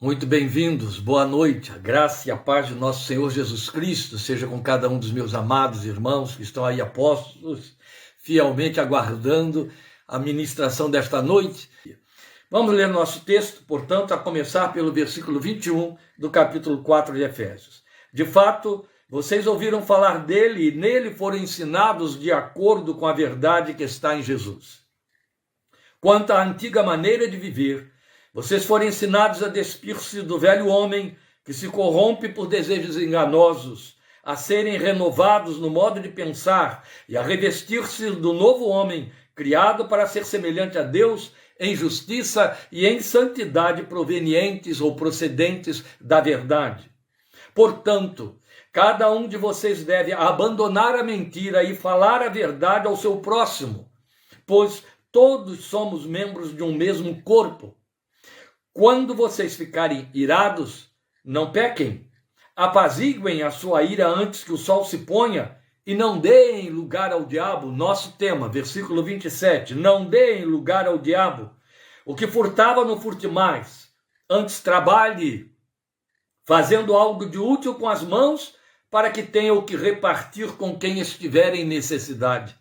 Muito bem-vindos, boa noite, a graça e a paz de nosso Senhor Jesus Cristo seja com cada um dos meus amados irmãos que estão aí apóstolos, fielmente aguardando a ministração desta noite. Vamos ler nosso texto, portanto, a começar pelo versículo 21 do capítulo 4 de Efésios. De fato, vocês ouviram falar dele e nele foram ensinados de acordo com a verdade que está em Jesus. Quanto à antiga maneira de viver, vocês foram ensinados a despir-se do velho homem que se corrompe por desejos enganosos, a serem renovados no modo de pensar e a revestir-se do novo homem, criado para ser semelhante a Deus em justiça e em santidade provenientes ou procedentes da verdade. Portanto, cada um de vocês deve abandonar a mentira e falar a verdade ao seu próximo, pois todos somos membros de um mesmo corpo. Quando vocês ficarem irados, não pequem. Apaziguem a sua ira antes que o sol se ponha e não deem lugar ao diabo. Nosso tema, versículo 27. Não deem lugar ao diabo. O que furtava, não furte mais. Antes trabalhe, fazendo algo de útil com as mãos, para que tenha o que repartir com quem estiver em necessidade.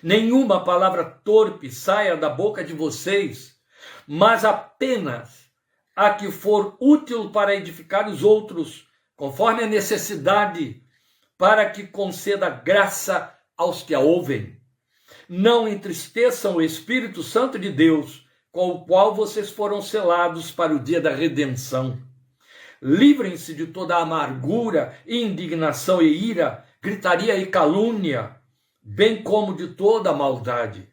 Nenhuma palavra torpe saia da boca de vocês, mas apenas a que for útil para edificar os outros, conforme a necessidade, para que conceda graça aos que a ouvem. Não entristeçam o Espírito Santo de Deus, com o qual vocês foram selados para o dia da redenção. Livrem-se de toda amargura, indignação e ira, gritaria e calúnia, bem como de toda maldade.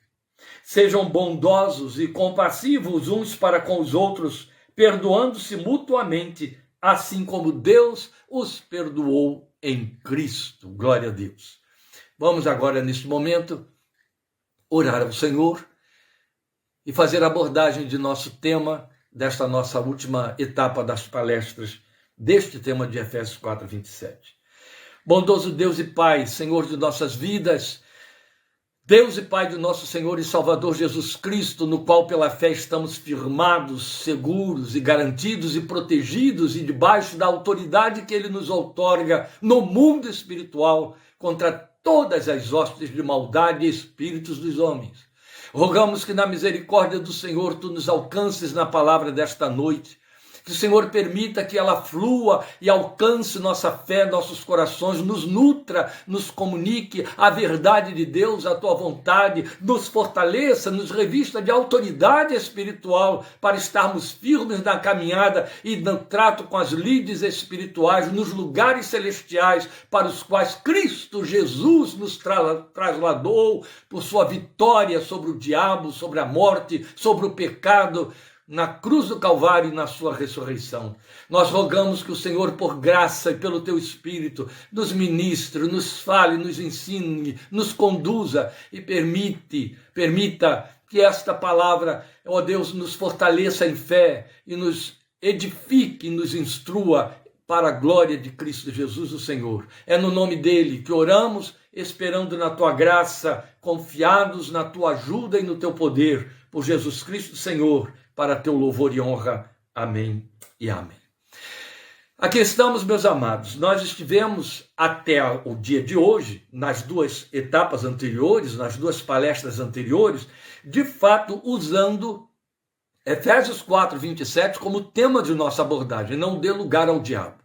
Sejam bondosos e compassivos uns para com os outros, perdoando-se mutuamente, assim como Deus os perdoou em Cristo. Glória a Deus. Vamos agora, neste momento, orar ao Senhor e fazer a abordagem de nosso tema, desta nossa última etapa das palestras, deste tema de Efésios 4, 27. Bondoso Deus e Pai, Senhor de nossas vidas, Deus e Pai do nosso Senhor e Salvador Jesus Cristo, no qual pela fé estamos firmados, seguros e garantidos e protegidos e debaixo da autoridade que Ele nos outorga no mundo espiritual contra todas as hostes de maldade e espíritos dos homens. Rogamos que na misericórdia do Senhor Tu nos alcances na palavra desta noite. Que o Senhor permita que ela flua e alcance nossa fé, nossos corações, nos nutra, nos comunique a verdade de Deus, a Tua vontade, nos fortaleça, nos revista de autoridade espiritual para estarmos firmes na caminhada e no trato com as lides espirituais, nos lugares celestiais para os quais Cristo Jesus nos trasladou por sua vitória sobre o diabo, sobre a morte, sobre o pecado, na cruz do Calvário e na sua ressurreição. Nós rogamos que o Senhor, por graça e pelo Teu Espírito, nos ministre, nos fale, nos ensine, nos conduza e permita que esta palavra, ó Deus, nos fortaleça em fé e nos edifique, nos instrua para a glória de Cristo Jesus, o Senhor. É no nome dele que oramos, esperando na Tua graça, confiados na Tua ajuda e no Teu poder, por Jesus Cristo, Senhor, para Teu louvor e honra. Amém e amém. Aqui estamos, meus amados. Nós estivemos até o dia de hoje, nas duas etapas anteriores, nas duas palestras anteriores, de fato usando Efésios 4, 27 como tema de nossa abordagem, não dê lugar ao diabo.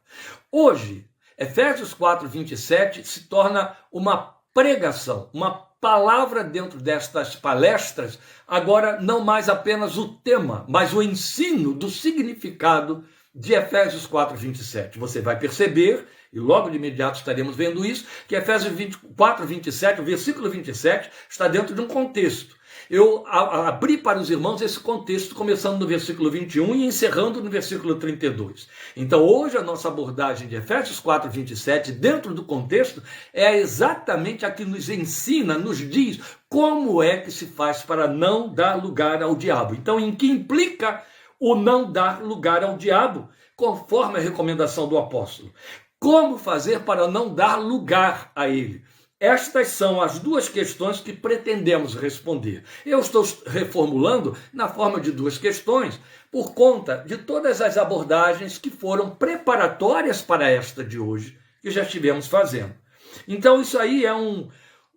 Hoje, Efésios 4, 27 se torna uma pregação, uma palavra dentro destas palestras, agora não mais apenas o tema, mas o ensino do significado de Efésios 4, 27. Você vai perceber, e logo de imediato estaremos vendo isso, que Efésios 4, 27, o versículo 27, está dentro de um contexto. Eu abri para os irmãos esse contexto, começando no versículo 21 e encerrando no versículo 32. Então, hoje, a nossa abordagem de Efésios 4, 27, dentro do contexto, é exatamente a que nos ensina, nos diz como é que se faz para não dar lugar ao diabo. Então, em que implica o não dar lugar ao diabo, conforme a recomendação do apóstolo? Como fazer para não dar lugar a ele? Estas são as duas questões que pretendemos responder. Eu estou reformulando na forma de duas questões, por conta de todas as abordagens que foram preparatórias para esta de hoje, que já estivemos fazendo. Então isso aí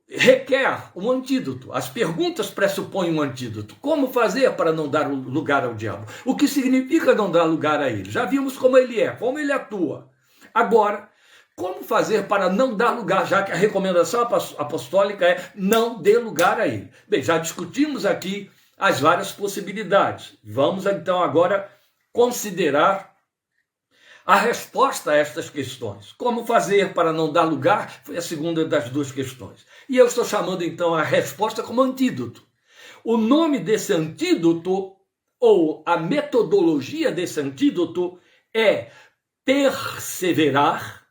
requer um antídoto. As perguntas pressupõem um antídoto. Como fazer para não dar lugar ao diabo? O que significa não dar lugar a ele? Já vimos como ele é, como ele atua. Agora, como fazer para não dar lugar, já que a recomendação apostólica é não dê lugar a ele? Bem, já discutimos aqui as várias possibilidades. Vamos então agora considerar a resposta a estas questões. Como fazer para não dar lugar? Foi a segunda das duas questões. E eu estou chamando então a resposta como antídoto. O nome desse antídoto, ou a metodologia desse antídoto, é perseverar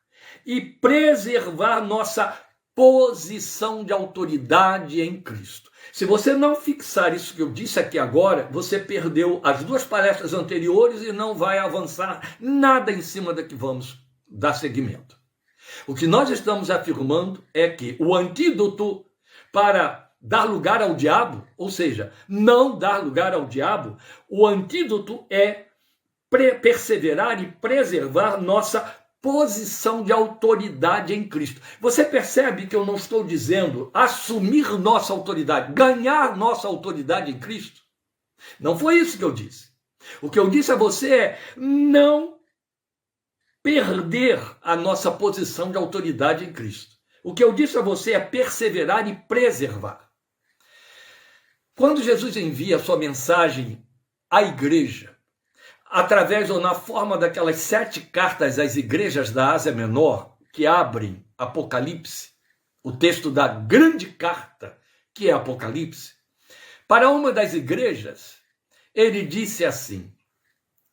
e preservar nossa posição de autoridade em Cristo. Se você não fixar isso que eu disse aqui agora, você perdeu as duas palestras anteriores e não vai avançar nada em cima da que vamos dar seguimento. O que nós estamos afirmando é que o antídoto para dar lugar ao diabo, ou seja, não dar lugar ao diabo, o antídoto é perseverar e preservar nossa posição de autoridade em Cristo. Você percebe que eu não estou dizendo assumir nossa autoridade, ganhar nossa autoridade em Cristo? Não foi isso que eu disse. O que eu disse a você é não perder a nossa posição de autoridade em Cristo. O que eu disse a você é perseverar e preservar. Quando Jesus envia a sua mensagem à igreja, através ou na forma daquelas 7 cartas às igrejas da Ásia Menor, que abrem Apocalipse, o texto da grande carta, que é Apocalipse, para uma das igrejas, ele disse assim: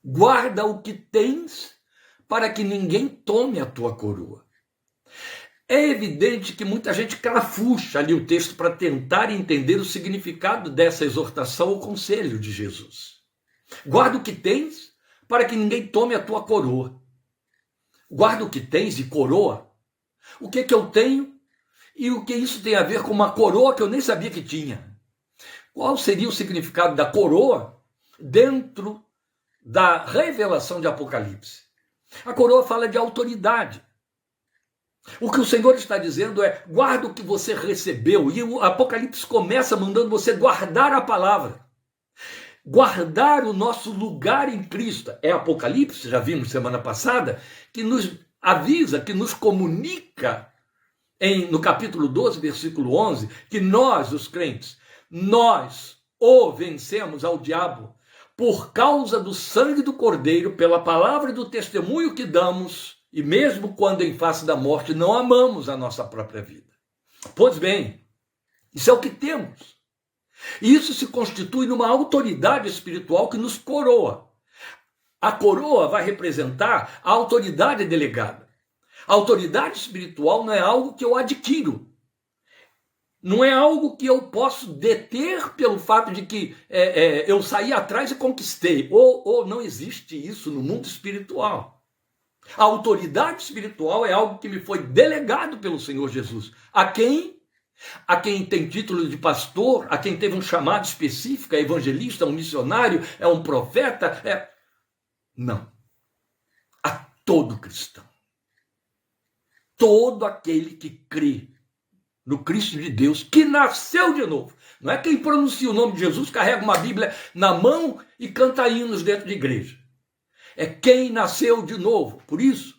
guarda o que tens, para que ninguém tome a tua coroa. É evidente que muita gente crafucha ali o texto para tentar entender o significado dessa exortação ou conselho de Jesus. Guarda o que tens, para que ninguém tome a tua coroa. Guarda o que tens de coroa. O que eu tenho e o que isso tem a ver com uma coroa que eu nem sabia que tinha. Qual seria o significado da coroa dentro da revelação de Apocalipse? A coroa fala de autoridade. O que o Senhor está dizendo é: guarda o que você recebeu. E o Apocalipse começa mandando você guardar a palavra. Guardar o nosso lugar em Cristo. É Apocalipse, já vimos semana passada, que nos avisa, que nos comunica, no capítulo 12, versículo 11, que nós, os crentes, nós o vencemos ao diabo por causa do sangue do Cordeiro, pela palavra e do testemunho que damos, e mesmo quando em face da morte não amamos a nossa própria vida. Pois bem, isso é o que temos. E isso se constitui numa autoridade espiritual que nos coroa. A coroa vai representar a autoridade delegada. A autoridade espiritual não é algo que eu adquiro. Não é algo que eu posso deter pelo fato de que eu saí atrás e conquistei. Ou não existe isso no mundo espiritual. A autoridade espiritual é algo que me foi delegado pelo Senhor Jesus. A quem tem título de pastor, a quem teve um chamado específico, é evangelista, um missionário, é um profeta, Não. A todo cristão. Todo aquele que crê no Cristo de Deus, que nasceu de novo. Não é quem pronuncia o nome de Jesus, carrega uma Bíblia na mão e canta hinos dentro de igreja. É quem nasceu de novo. Por isso,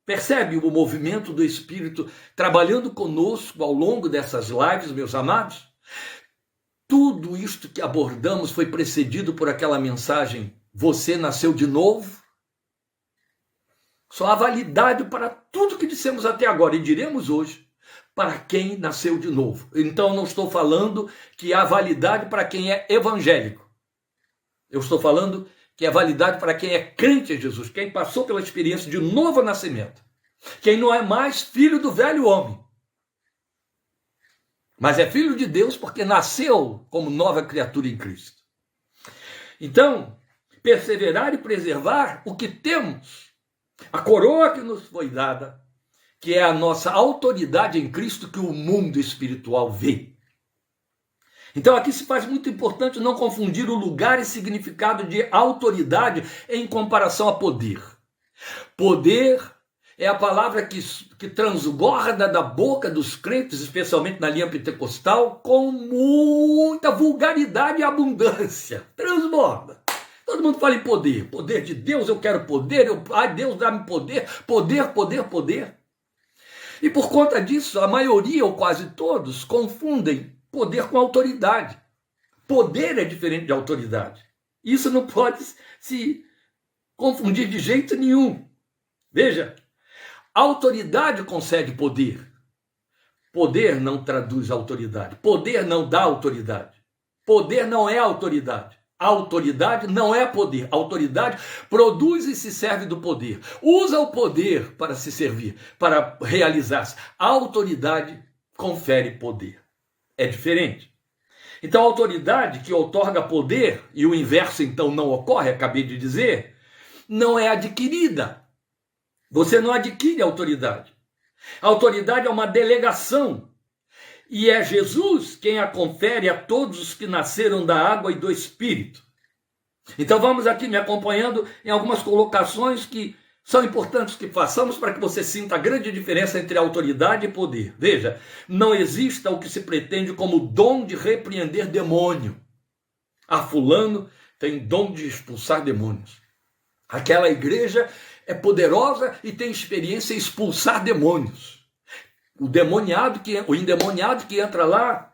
percebe o movimento do Espírito trabalhando conosco ao longo dessas lives, meus amados? Tudo isto que abordamos foi precedido por aquela mensagem: você nasceu de novo? Só há validade para tudo que dissemos até agora, e diremos hoje, para quem nasceu de novo. Então não estou falando que há validade para quem é evangélico. Eu estou falando que é validade para quem é crente em Jesus, quem passou pela experiência de novo nascimento, quem não é mais filho do velho homem, mas é filho de Deus porque nasceu como nova criatura em Cristo. Então, perseverar e preservar o que temos, a coroa que nos foi dada, que é a nossa autoridade em Cristo que o mundo espiritual vê. Então aqui se faz muito importante não confundir o lugar e significado de autoridade em comparação a poder. Poder é a palavra que transborda da boca dos crentes, especialmente na linha pentecostal, com muita vulgaridade e abundância. Transborda. Todo mundo fala em poder. Poder de Deus, eu quero poder. Ai, Deus dá-me poder. Poder, poder, poder. E por conta disso, a maioria, ou quase todos, confundem poder com autoridade. Poder é diferente de autoridade. Isso não pode se confundir de jeito nenhum. Veja, autoridade concede poder. Poder não traduz autoridade. Poder não dá autoridade. Poder não é autoridade. Autoridade não é poder. Autoridade produz e se serve do poder. Usa o poder para se servir, para realizar-se. A autoridade confere poder. É diferente. Então, a autoridade que outorga poder, e o inverso então não ocorre, acabei de dizer, não é adquirida. Você não adquire autoridade. A autoridade é uma delegação. E é Jesus quem a confere a todos os que nasceram da água e do Espírito. Então vamos aqui me acompanhando em algumas colocações que são importantes que façamos para que você sinta a grande diferença entre autoridade e poder. Veja, não exista o que se pretende como dom de repreender demônio. Fulano tem dom de expulsar demônios. Aquela igreja é poderosa e tem experiência em expulsar demônios. O endemoniado que entra lá,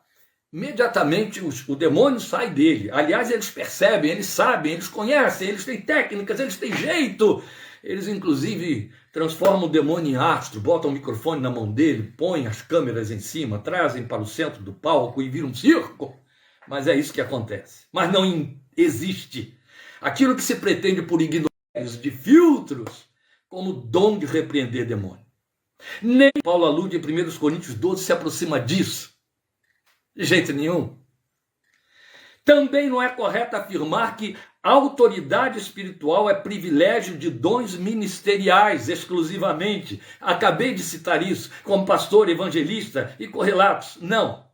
imediatamente o demônio sai dele. Aliás, eles percebem, eles sabem, eles conhecem, eles têm técnicas, eles têm jeito. Eles, inclusive, transformam o demônio em astro, botam o microfone na mão dele, põem as câmeras em cima, trazem para o centro do palco e viram um circo. Mas é isso que acontece. Mas não existe aquilo que se pretende por ignorância de filtros como dom de repreender demônio. Nem Paulo alude em 1 Coríntios 12 se aproxima disso. De jeito nenhum. Também não é correto afirmar que a autoridade espiritual é privilégio de dons ministeriais exclusivamente. Acabei de citar isso como pastor, evangelista e correlatos. Não.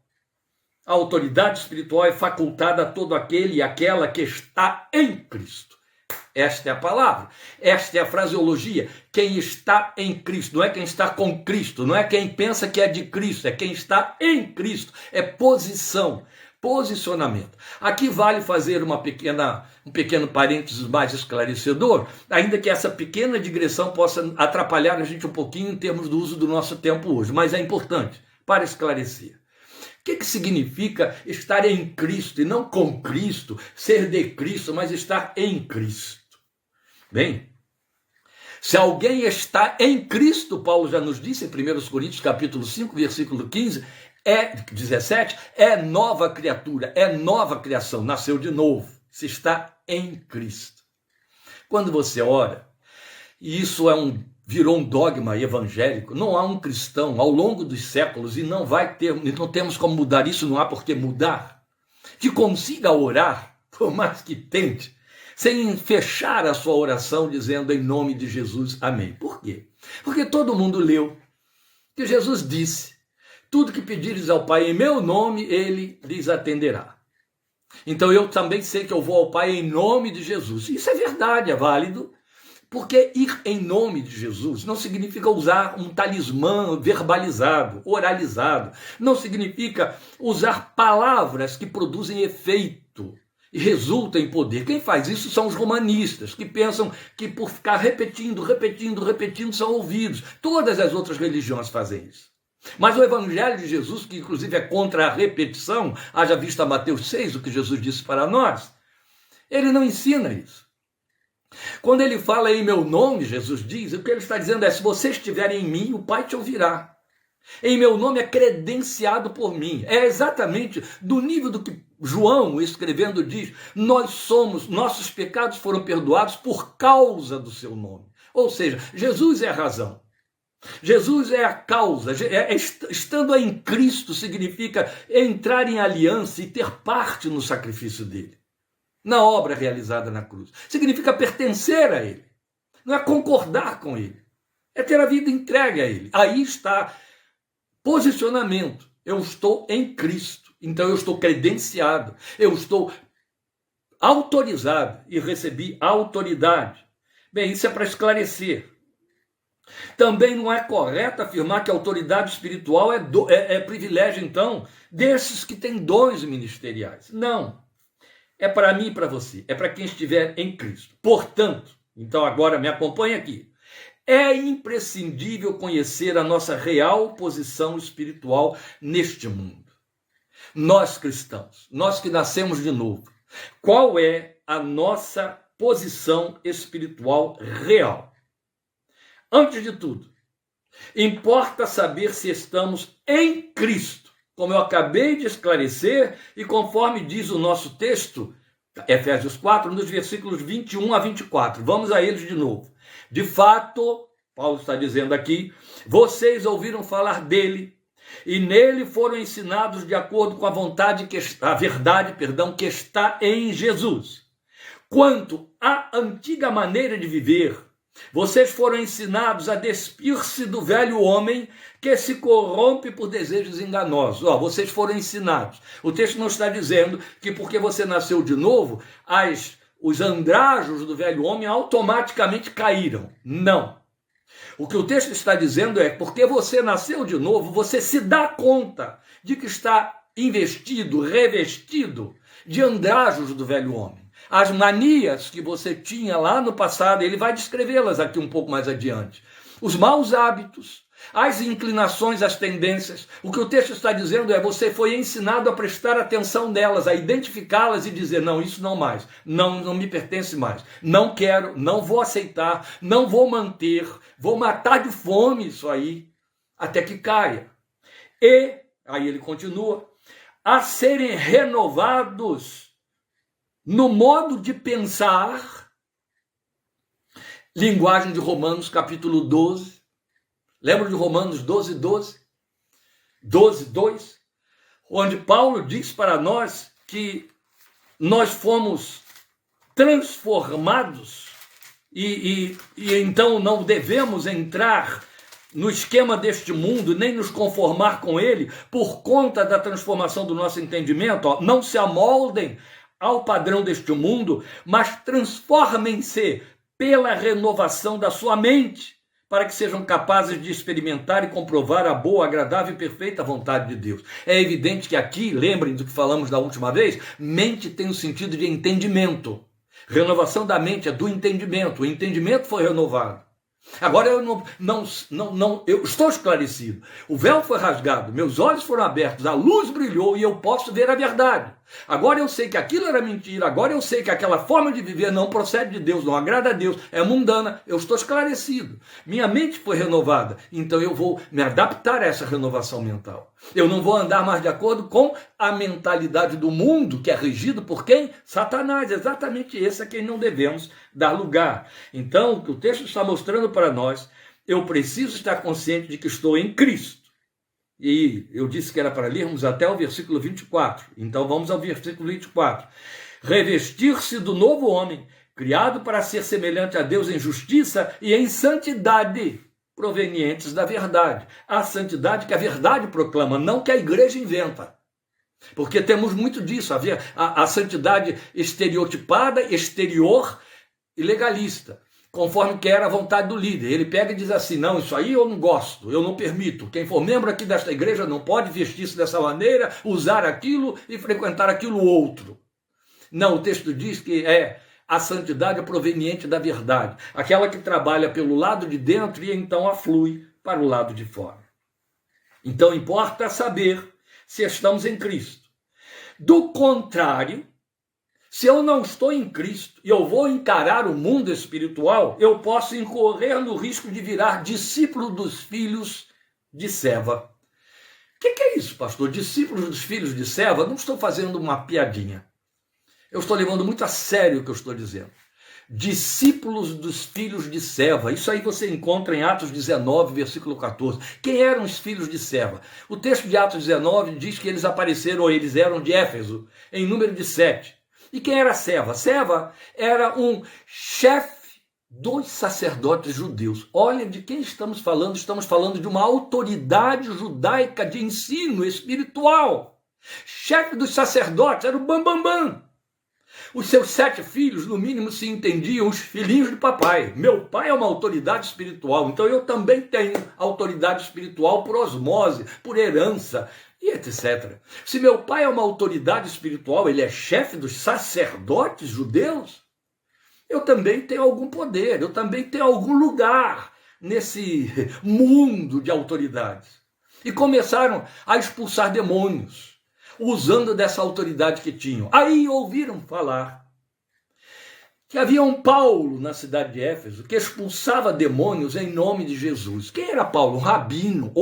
A autoridade espiritual é facultada a todo aquele e aquela que está em Cristo. Esta é a palavra, esta é a fraseologia. Quem está em Cristo, não é quem está com Cristo, não é quem pensa que é de Cristo, é quem está em Cristo. É posição, posicionamento. Aqui vale fazer um pequeno parênteses mais esclarecedor, ainda que essa pequena digressão possa atrapalhar a gente um pouquinho em termos do uso do nosso tempo hoje, mas é importante para esclarecer. O que significa estar em Cristo e não com Cristo, ser de Cristo, mas estar em Cristo? Bem, se alguém está em Cristo, Paulo já nos disse em 1 Coríntios capítulo 5, versículo 17, é nova criatura, é nova criação, nasceu de novo, se está em Cristo. Quando você ora, e isso virou um dogma evangélico, não há um cristão ao longo dos séculos, e não temos como mudar isso, não há por que mudar, que consiga orar, por mais que tente, sem fechar a sua oração dizendo em nome de Jesus, amém. Por quê? Porque todo mundo leu que Jesus disse, tudo que pedires ao Pai em meu nome, ele lhes atenderá. Então eu também sei que eu vou ao Pai em nome de Jesus. Isso é verdade, é válido, porque ir em nome de Jesus não significa usar um talismã verbalizado, oralizado. Não significa usar palavras que produzem efeito e resultam em poder. Quem faz isso são os romanistas, que pensam que por ficar repetindo, são ouvidos. Todas as outras religiões fazem isso. Mas o Evangelho de Jesus, que inclusive é contra a repetição, haja vista Mateus 6, o que Jesus disse para nós, ele não ensina isso. Quando ele fala em meu nome, Jesus diz, o que ele está dizendo é, se você estiver em mim, o Pai te ouvirá. Em meu nome é credenciado por mim. É exatamente do nível do que João, escrevendo, diz, nossos pecados foram perdoados por causa do seu nome. Ou seja, Jesus é a razão. Jesus é a causa. Estando em Cristo significa entrar em aliança e ter parte no sacrifício dele, na obra realizada na cruz. Significa pertencer a ele. Não é concordar com ele. É ter a vida entregue a ele. Aí está posicionamento. Eu estou em Cristo. Então eu estou credenciado, eu estou autorizado e recebi autoridade. Bem, isso é para esclarecer. Também não é correto afirmar que a autoridade espiritual é privilégio, então, desses que têm dons ministeriais. Não. É para mim e para você. É para quem estiver em Cristo. Portanto, então agora me acompanha aqui. É imprescindível conhecer a nossa real posição espiritual neste mundo. Nós cristãos, nós que nascemos de novo, qual é a nossa posição espiritual real? Antes de tudo, importa saber se estamos em Cristo, como eu acabei de esclarecer e conforme diz o nosso texto, Efésios 4, nos versículos 21 a 24. Vamos a eles de novo. De fato, Paulo está dizendo aqui, vocês ouviram falar dele e nele foram ensinados de acordo com a verdade que está em Jesus. Quanto à antiga maneira de viver, vocês foram ensinados a despir-se do velho homem que se corrompe por desejos enganosos. Vocês foram ensinados. O texto não está dizendo que porque você nasceu de novo, os andrajos do velho homem automaticamente caíram. Não. O que o texto está dizendo é porque você nasceu de novo, você se dá conta de que está investido, revestido de andrajos do velho homem. As manias que você tinha lá no passado, ele vai descrevê-las aqui um pouco mais adiante. Os maus hábitos, as inclinações, as tendências. O que o texto está dizendo é você foi ensinado a prestar atenção nelas, a identificá-las e dizer, não, isso não mais, não me pertence mais, não quero, não vou aceitar, não vou manter, vou matar de fome isso aí, até que caia. E, aí ele continua, a serem renovados no modo de pensar, linguagem de Romanos capítulo 12, lembra de Romanos 12, 2, onde Paulo diz para nós que nós fomos transformados e então não devemos entrar no esquema deste mundo, nem nos conformar com ele, por conta da transformação do nosso entendimento. Não se amoldem ao padrão deste mundo, mas transformem-se pela renovação da sua mente, para que sejam capazes de experimentar e comprovar a boa, agradável e perfeita vontade de Deus. É evidente que aqui, lembrem do que falamos da última vez, mente tem o sentido de entendimento. Renovação da mente é do entendimento. O entendimento foi renovado. Agora eu estou esclarecido. O véu foi rasgado, meus olhos foram abertos, a luz brilhou e eu posso ver a verdade. Agora eu sei que aquilo era mentira, agora eu sei que aquela forma de viver não procede de Deus, não agrada a Deus, é mundana. Eu estou esclarecido. Minha mente foi renovada, então eu vou me adaptar a essa renovação mental. Eu não vou andar mais de acordo com a mentalidade do mundo, que é regido por quem? Satanás. Exatamente esse a quem não devemos dar lugar. Então, o que o texto está mostrando para nós, eu preciso estar consciente de que estou em Cristo. E eu disse que era para lermos até o versículo 24. Então vamos ao versículo 24. Revestir-se do novo homem, criado para ser semelhante a Deus em justiça e em santidade, provenientes da verdade. A santidade que a verdade proclama, não que a igreja inventa. Porque temos muito disso, a santidade estereotipada, exterior e legalista, conforme quer a vontade do líder. Ele pega e diz assim, não, isso aí eu não gosto, eu não permito. Quem for membro aqui desta igreja não pode vestir-se dessa maneira, usar aquilo e frequentar aquilo outro. Não, o texto diz que a santidade é proveniente da verdade, aquela que trabalha pelo lado de dentro e então aflui para o lado de fora. Então importa saber se estamos em Cristo. Do contrário, se eu não estou em Cristo e eu vou encarar o mundo espiritual, eu posso incorrer no risco de virar discípulo dos filhos de Seva. O que é isso, pastor? Discípulos dos filhos de Seva? Não estou fazendo uma piadinha. Eu estou levando muito a sério o que eu estou dizendo. Discípulos dos filhos de Seva. Isso aí você encontra em Atos 19, versículo 14. Quem eram os filhos de Seva? O texto de Atos 19 diz que eles apareceram, ou eles eram de Éfeso, em número de 7. E quem era Seva? Seva era um chefe dos sacerdotes judeus. Olha de quem estamos falando de uma autoridade judaica de ensino espiritual. Chefe dos sacerdotes era o Bambambam. Os seus 7 filhos, no mínimo, se entendiam os filhinhos de papai. Meu pai é uma autoridade espiritual, então eu também tenho autoridade espiritual por osmose, por herança, e etc. Se meu pai é uma autoridade espiritual, ele é chefe dos sacerdotes judeus, eu também tenho algum poder, eu também tenho algum lugar nesse mundo de autoridades. E começaram a expulsar demônios, usando dessa autoridade que tinham. Aí ouviram falar que havia um Paulo na cidade de Éfeso que expulsava demônios em nome de Jesus. Quem era Paulo? Um rabino.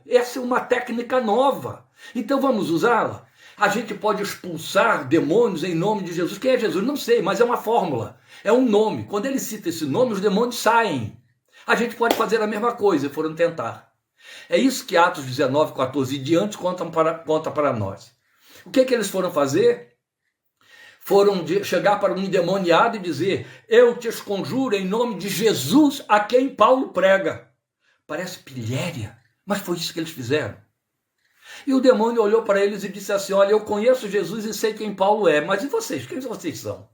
Essa é uma técnica nova. Então vamos usá-la. A gente pode expulsar demônios em nome de Jesus. Quem é Jesus? Não sei, mas é uma fórmula. É um nome. Quando ele cita esse nome, os demônios saem. A gente pode fazer a mesma coisa, foram tentar. É isso que Atos 19, 14 e diante conta para nós. O que eles foram fazer? Foram chegar para um endemoniado e dizer: eu te conjuro em nome de Jesus a quem Paulo prega. Parece pilhéria, mas foi isso que eles fizeram. E o demônio olhou para eles e disse assim: olha, eu conheço Jesus e sei quem Paulo é, mas e vocês? Quem vocês são?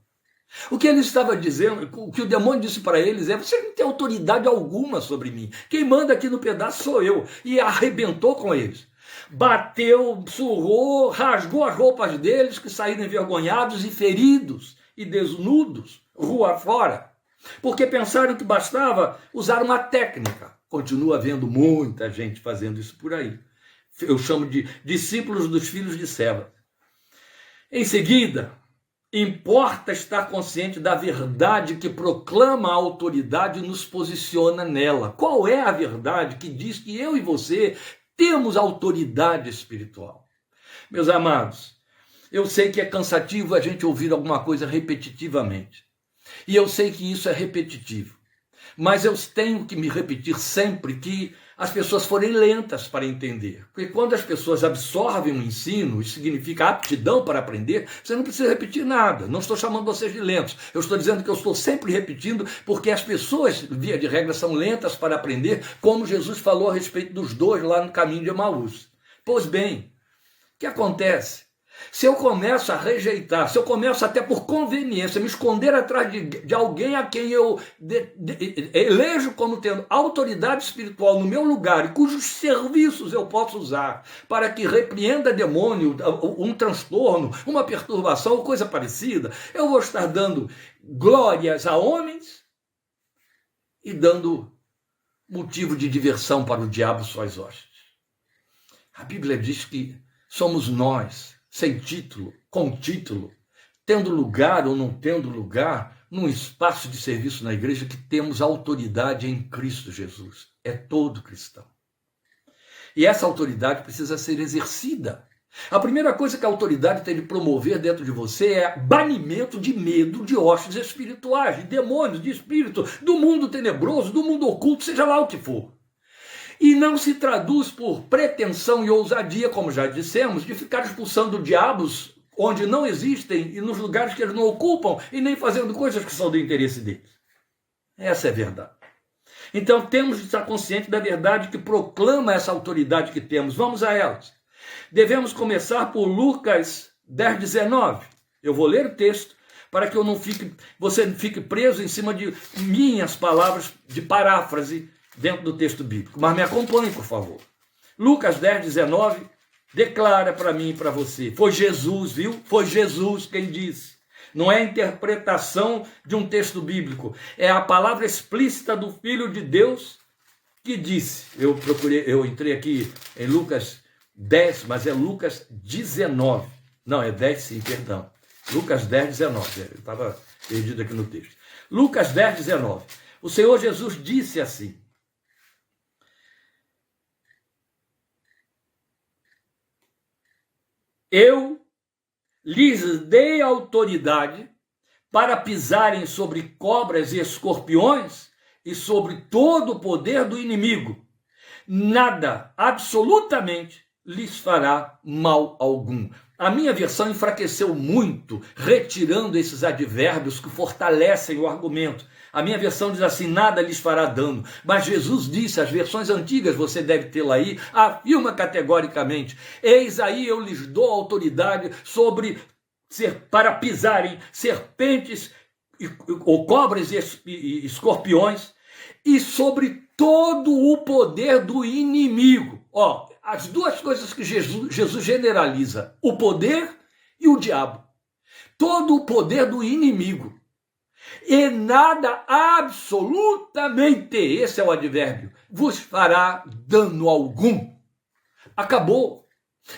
O que ele estava dizendo, o que o demônio disse para eles é: você não tem autoridade alguma sobre mim. Quem manda aqui no pedaço sou eu. E arrebentou com eles. Bateu, surrou, rasgou as roupas deles, que saíram envergonhados e feridos e desnudos, rua fora. Porque pensaram que bastava usar uma técnica. Continua havendo muita gente fazendo isso por aí. Eu chamo de discípulos dos filhos de Seva. Em seguida, importa estar consciente da verdade que proclama a autoridade e nos posiciona nela. Qual é a verdade que diz que eu e você temos autoridade espiritual? Meus amados, eu sei que é cansativo a gente ouvir alguma coisa repetitivamente. E eu sei que isso é repetitivo. Mas eu tenho que me repetir sempre que as pessoas forem lentas para entender. Porque quando as pessoas absorvem um ensino, isso significa aptidão para aprender, você não precisa repetir nada. Não estou chamando vocês de lentos. Eu estou dizendo que eu estou sempre repetindo, porque as pessoas, via de regra, são lentas para aprender, como Jesus falou a respeito dos 2 lá no caminho de Emaús. Pois bem, o que acontece? Se eu começo a rejeitar, se eu começo até por conveniência, me esconder atrás de alguém a quem eu elejo como tendo autoridade espiritual no meu lugar e cujos serviços eu posso usar para que repreenda demônio, um transtorno, uma perturbação ou coisa parecida, eu vou estar dando glórias a homens e dando motivo de diversão para o diabo e suas hostes. A Bíblia diz que somos nós, sem título, com título, tendo lugar ou não tendo lugar, num espaço de serviço na igreja, que temos autoridade em Cristo Jesus. É todo cristão. E essa autoridade precisa ser exercida. A primeira coisa que a autoridade tem de promover dentro de você é banimento de medo de hostes espirituais, de demônios, de espírito, do mundo tenebroso, do mundo oculto, seja lá o que for. E não se traduz por pretensão e ousadia, como já dissemos, de ficar expulsando diabos onde não existem e nos lugares que eles não ocupam e nem fazendo coisas que são do interesse deles. Essa é a verdade. Então temos de estar conscientes da verdade que proclama essa autoridade que temos. Vamos a elas. Devemos começar por Lucas 10, 19. Eu vou ler o texto para que você não fique preso em cima de minhas palavras de paráfrase dentro do texto bíblico. Mas me acompanhe, por favor. Lucas 10, 19, declara para mim e para você. Foi Jesus, viu? Foi Jesus quem disse. Não é a interpretação de um texto bíblico. É a palavra explícita do Filho de Deus que disse. Eu entrei aqui em Lucas 10, mas é Lucas 19. Não, é 10 sim, perdão. Lucas 10, 19. Eu estava perdido aqui no texto. Lucas 10, 19. O Senhor Jesus disse assim: eu lhes dei autoridade para pisarem sobre cobras e escorpiões e sobre todo o poder do inimigo. Nada, absolutamente lhes fará mal algum. A minha versão enfraqueceu muito, retirando esses advérbios que fortalecem o argumento. A minha versão diz assim: nada lhes fará dano. Mas Jesus disse, as versões antigas você deve tê-la aí, afirma categoricamente: eis aí eu lhes dou autoridade para pisarem serpentes ou cobras e escorpiões, e sobre todo o poder do inimigo. As duas coisas que Jesus generaliza: o poder e o diabo. Todo o poder do inimigo. E nada, absolutamente, esse é o advérbio, vos fará dano algum. Acabou.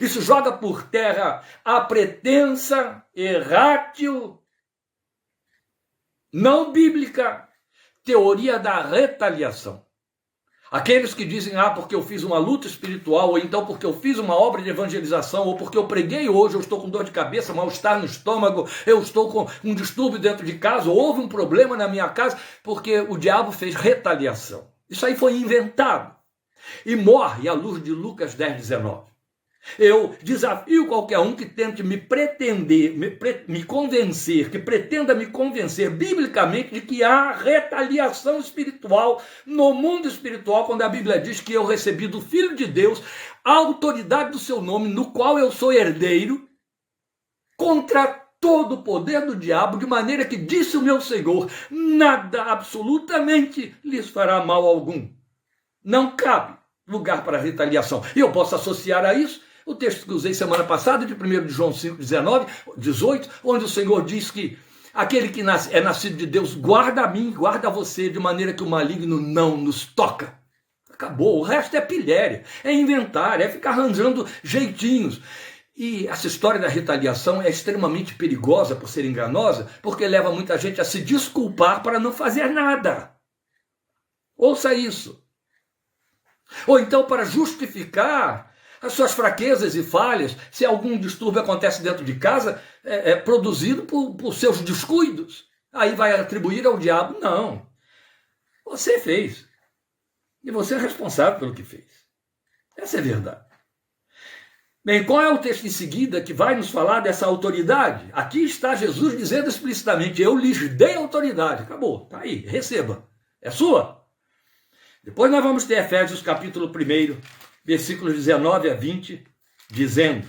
Isso joga por terra a pretensa, errátil, não bíblica teoria da retaliação. Aqueles que dizem, porque eu fiz uma luta espiritual, ou então porque eu fiz uma obra de evangelização, ou porque eu preguei hoje, eu estou com dor de cabeça, mal-estar no estômago, eu estou com um distúrbio dentro de casa, ou houve um problema na minha casa, porque o diabo fez retaliação. Isso aí foi inventado. E morre à luz de Lucas 10:19. Eu desafio qualquer um que tente me convencer, que pretenda me convencer biblicamente de que há retaliação espiritual no mundo espiritual, quando a Bíblia diz que eu recebi do Filho de Deus a autoridade do seu nome, no qual eu sou herdeiro, contra todo o poder do diabo, de maneira que, disse o meu Senhor, nada absolutamente lhes fará mal algum. Não cabe lugar para retaliação. E eu posso associar a isso o texto que usei semana passada, de 1 de João 5:18, onde o Senhor diz que aquele que é nascido de Deus guarda a mim, guarda a você, de maneira que o maligno não nos toca. Acabou. O resto é pilhéria, é inventar, é ficar arranjando jeitinhos. E essa história da retaliação é extremamente perigosa por ser enganosa, porque leva muita gente a se desculpar para não fazer nada. Ouça isso. Ou então para justificar as suas fraquezas e falhas, se algum distúrbio acontece dentro de casa, é produzido por seus descuidos. Aí vai atribuir ao diabo. Não. Você fez. E você é responsável pelo que fez. Essa é a verdade. Bem, qual é o texto em seguida que vai nos falar dessa autoridade? Aqui está Jesus dizendo explicitamente: eu lhes dei autoridade. Acabou. Está aí. Receba. É sua. Depois nós vamos ter Efésios capítulo 1, versículos 19 a 20, dizendo: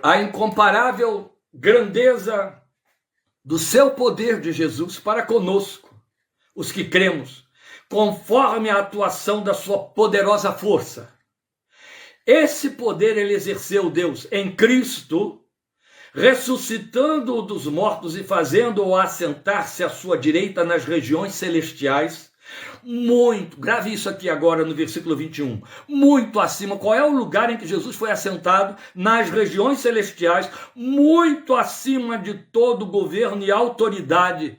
a incomparável grandeza do seu poder de Jesus para conosco, os que cremos, conforme a atuação da sua poderosa força. Esse poder ele exerceu, Deus, em Cristo, ressuscitando-o dos mortos e fazendo-o assentar-se à sua direita nas regiões celestiais, muito, grave isso aqui agora no versículo 21, muito acima. Qual é o lugar em que Jesus foi assentado? Nas regiões celestiais, muito acima de todo governo e autoridade,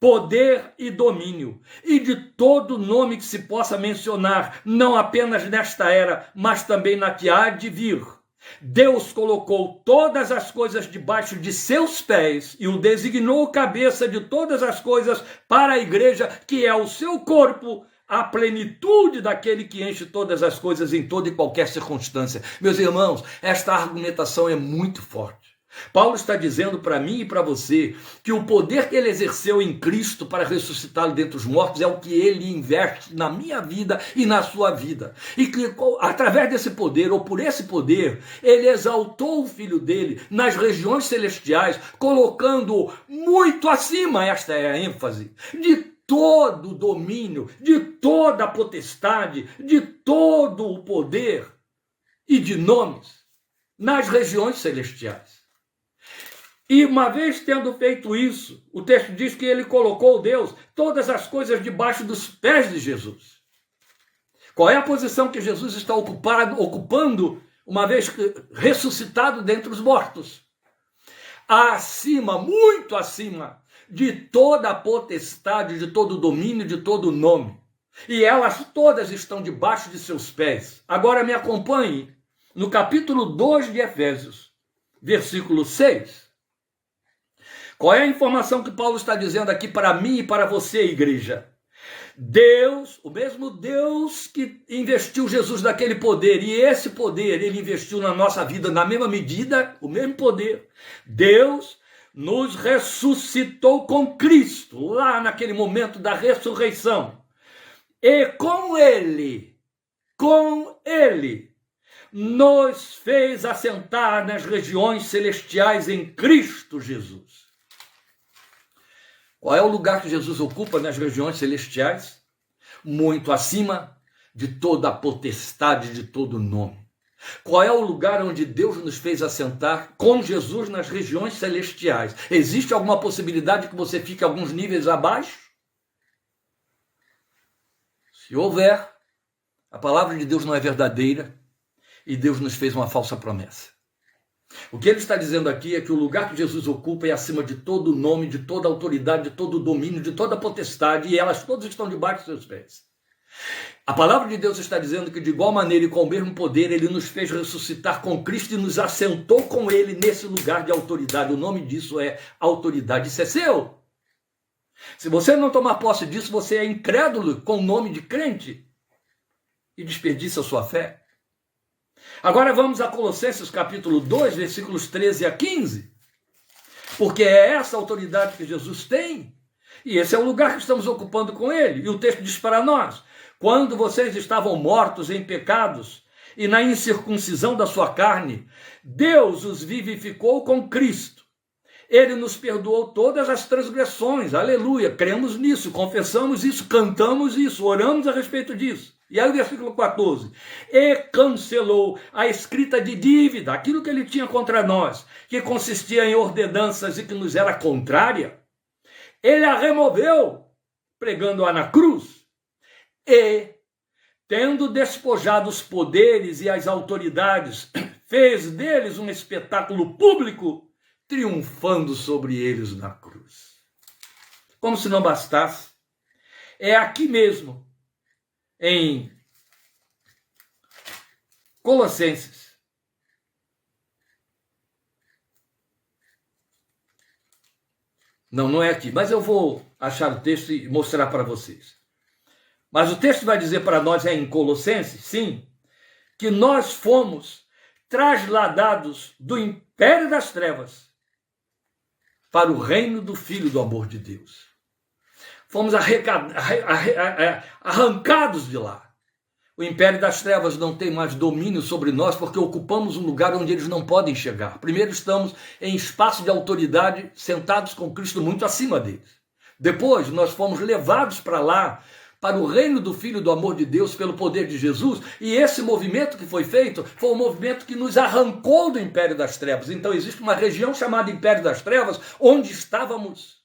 poder e domínio, e de todo nome que se possa mencionar, não apenas nesta era, mas também na que há de vir. Deus colocou todas as coisas debaixo de seus pés e o designou cabeça de todas as coisas para a igreja, que é o seu corpo, a plenitude daquele que enche todas as coisas em toda e qualquer circunstância. Meus irmãos, esta argumentação é muito forte. Paulo está dizendo para mim e para você que o poder que ele exerceu em Cristo para ressuscitá-lo dentre os mortos é o que ele investe na minha vida e na sua vida. E que através desse poder, ou por esse poder, ele exaltou o Filho dele nas regiões celestiais, colocando-o muito acima, esta é a ênfase, de todo o domínio, de toda a potestade, de todo o poder e de nomes nas regiões celestiais. E uma vez tendo feito isso, o texto diz que ele colocou, Deus, todas as coisas debaixo dos pés de Jesus. Qual é a posição que Jesus está ocupando, uma vez ressuscitado dentre os mortos? Acima, muito acima, de toda a potestade, de todo o domínio, de todo o nome. E elas todas estão debaixo de seus pés. Agora me acompanhe no capítulo 2 de Efésios, versículo 6. Qual é a informação que Paulo está dizendo aqui para mim e para você, igreja? Deus, o mesmo Deus que investiu Jesus naquele poder, e esse poder ele investiu na nossa vida na mesma medida, o mesmo poder. Deus nos ressuscitou com Cristo, lá naquele momento da ressurreição. E com Ele, nos fez assentar nas regiões celestiais em Cristo Jesus. Qual é o lugar que Jesus ocupa nas regiões celestiais? Muito acima de toda a potestade, de todo nome. Qual é o lugar onde Deus nos fez assentar com Jesus nas regiões celestiais? Existe alguma possibilidade que você fique alguns níveis abaixo? Se houver, a palavra de Deus não é verdadeira e Deus nos fez uma falsa promessa. O que ele está dizendo aqui é que o lugar que Jesus ocupa é acima de todo nome, de toda autoridade, de todo domínio, de toda potestade, e elas todas estão debaixo dos seus pés. A palavra de Deus está dizendo que de igual maneira e com o mesmo poder, ele nos fez ressuscitar com Cristo e nos assentou com ele nesse lugar de autoridade. O nome disso é autoridade, isso é seu. Se você não tomar posse disso, você é incrédulo com o nome de crente e desperdiça a sua fé. Agora vamos a Colossenses capítulo 2, versículos 13 a 15. Porque é essa autoridade que Jesus tem. E esse é o lugar que estamos ocupando com ele. E o texto diz para nós: quando vocês estavam mortos em pecados e na incircuncisão da sua carne, Deus os vivificou com Cristo. Ele nos perdoou todas as transgressões. Aleluia. Cremos nisso, confessamos isso, cantamos isso, oramos a respeito disso. E aí o versículo 14, e cancelou a escrita de dívida, aquilo que ele tinha contra nós, que consistia em ordenanças e que nos era contrária, ele a removeu, pregando-a na cruz, e, tendo despojado os poderes e as autoridades, fez deles um espetáculo público, triunfando sobre eles na cruz. Como se não bastasse, é aqui mesmo, em Colossenses, não é aqui, mas eu vou achar o texto e mostrar para vocês. Mas o texto vai dizer para nós, em Colossenses, sim, que nós fomos trasladados do império das trevas para o reino do Filho do amor de Deus. Fomos arrancados de lá. O império das trevas não tem mais domínio sobre nós porque ocupamos um lugar onde eles não podem chegar. Primeiro estamos em espaço de autoridade, sentados com Cristo muito acima deles. Depois nós fomos levados para lá, para o reino do Filho do amor de Deus pelo poder de Jesus, e esse movimento que foi feito foi um movimento que nos arrancou do império das trevas. Então existe uma região chamada império das trevas onde estávamos.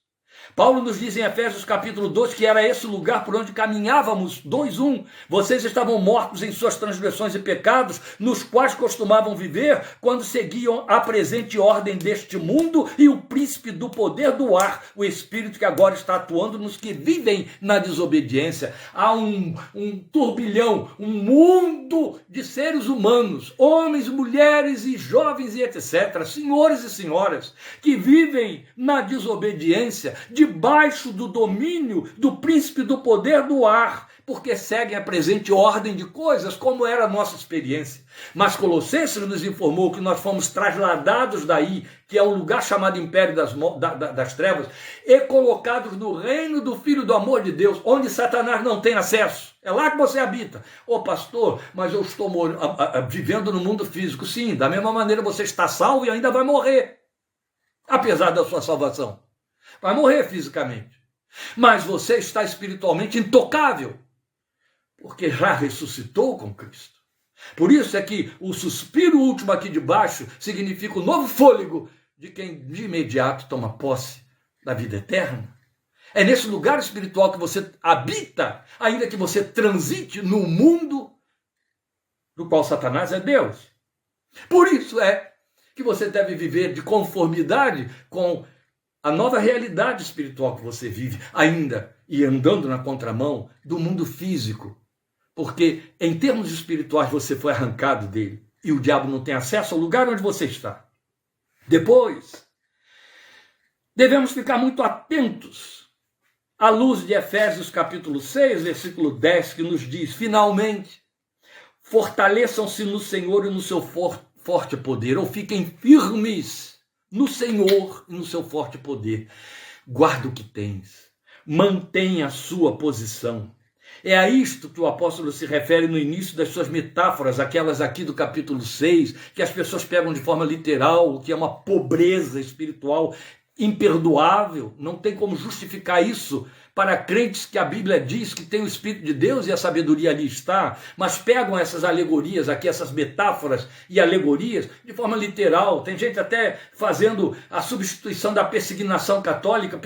Paulo nos diz em Efésios capítulo 2 que era esse o lugar por onde caminhávamos, 2:1. Vocês estavam mortos em suas transgressões e pecados, nos quais costumavam viver quando seguiam a presente ordem deste mundo e o príncipe do poder do ar, o espírito que agora está atuando nos que vivem na desobediência. Há um turbilhão, um mundo de seres humanos, homens, mulheres e jovens e etc., senhores e senhoras, que vivem na desobediência, debaixo do domínio do príncipe do poder do ar, porque seguem a presente ordem de coisas, como era a nossa experiência. Mas Colossenses nos informou que nós fomos trasladados daí, que é um lugar chamado Império das Trevas, e colocados no reino do Filho do amor de Deus, onde Satanás não tem acesso. É lá que você habita. Ô pastor, mas eu estou vivendo no mundo físico. Sim, da mesma maneira você está salvo e ainda vai morrer, apesar da sua salvação. Vai morrer fisicamente. Mas você está espiritualmente intocável, porque já ressuscitou com Cristo. Por isso é que o suspiro último aqui de baixo significa o novo fôlego de quem de imediato toma posse da vida eterna. É nesse lugar espiritual que você habita, ainda que você transite no mundo do qual Satanás é Deus. Por isso é que você deve viver de conformidade com a nova realidade espiritual que você vive, ainda e andando na contramão do mundo físico. Porque em termos espirituais você foi arrancado dele e o diabo não tem acesso ao lugar onde você está. Depois, Devemos ficar muito atentos à luz de Efésios capítulo 6, versículo 10, que nos diz: finalmente, fortaleçam-se no Senhor e no seu forte poder, ou fiquem firmes no Senhor e no seu forte poder. Guarda o que tens, mantenha a sua posição. É a isto que o apóstolo se refere no início das suas metáforas, aquelas aqui do capítulo 6, que as pessoas pegam de forma literal, que é uma pobreza espiritual imperdoável. Não tem como justificar isso para crentes que a Bíblia diz que tem o Espírito de Deus e a sabedoria ali está, mas pegam essas alegorias aqui, essas metáforas e alegorias de forma literal. Tem gente até fazendo a substituição da persignação católica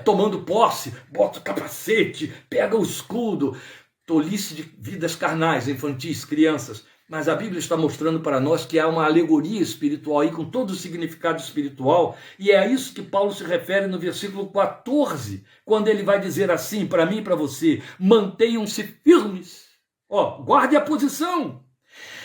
tomando posse, bota o capacete, pega o escudo, tolice de vidas carnais, infantis, crianças. Mas a Bíblia está mostrando para nós que há uma alegoria espiritual aí, com todo o significado espiritual, e é a isso que Paulo se refere no versículo 14, quando ele vai dizer assim, para mim e para você: mantenham-se firmes, guarde a posição,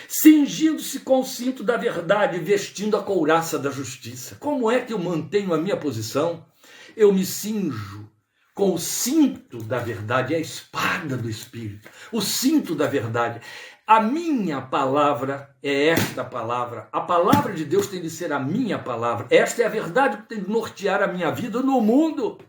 cingindo-se com o cinto da verdade, vestindo a couraça da justiça. Como é que eu mantenho a minha posição? Eu me cinjo com o cinto da verdade, a espada do Espírito, o cinto da verdade. A minha palavra é esta palavra. A palavra de Deus tem de ser a minha palavra. Esta é a verdade que tem de nortear a minha vida no mundo.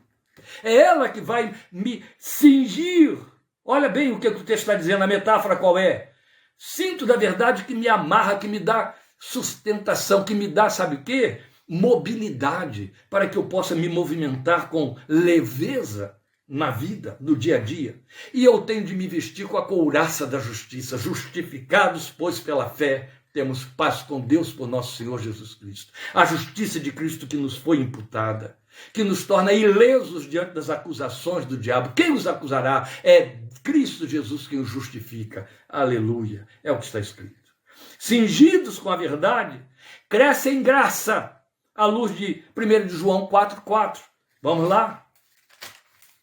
É ela que vai me cingir. Olha bem o que o texto está dizendo, a metáfora qual é? Cinto da verdade que me amarra, que me dá sustentação, que me dá, sabe o quê? Mobilidade, para que eu possa me movimentar com leveza na vida, no dia a dia. E eu tenho de me vestir com a couraça da justiça. Justificados, pois, pela fé, temos paz com Deus por nosso Senhor Jesus Cristo. A justiça de Cristo que nos foi imputada, que nos torna ilesos diante das acusações do diabo. Quem os acusará? É Cristo Jesus quem os justifica. Aleluia. É o que está escrito. Cingidos com a verdade, cresce em graça, à luz de 1 de João 4,4. Vamos lá?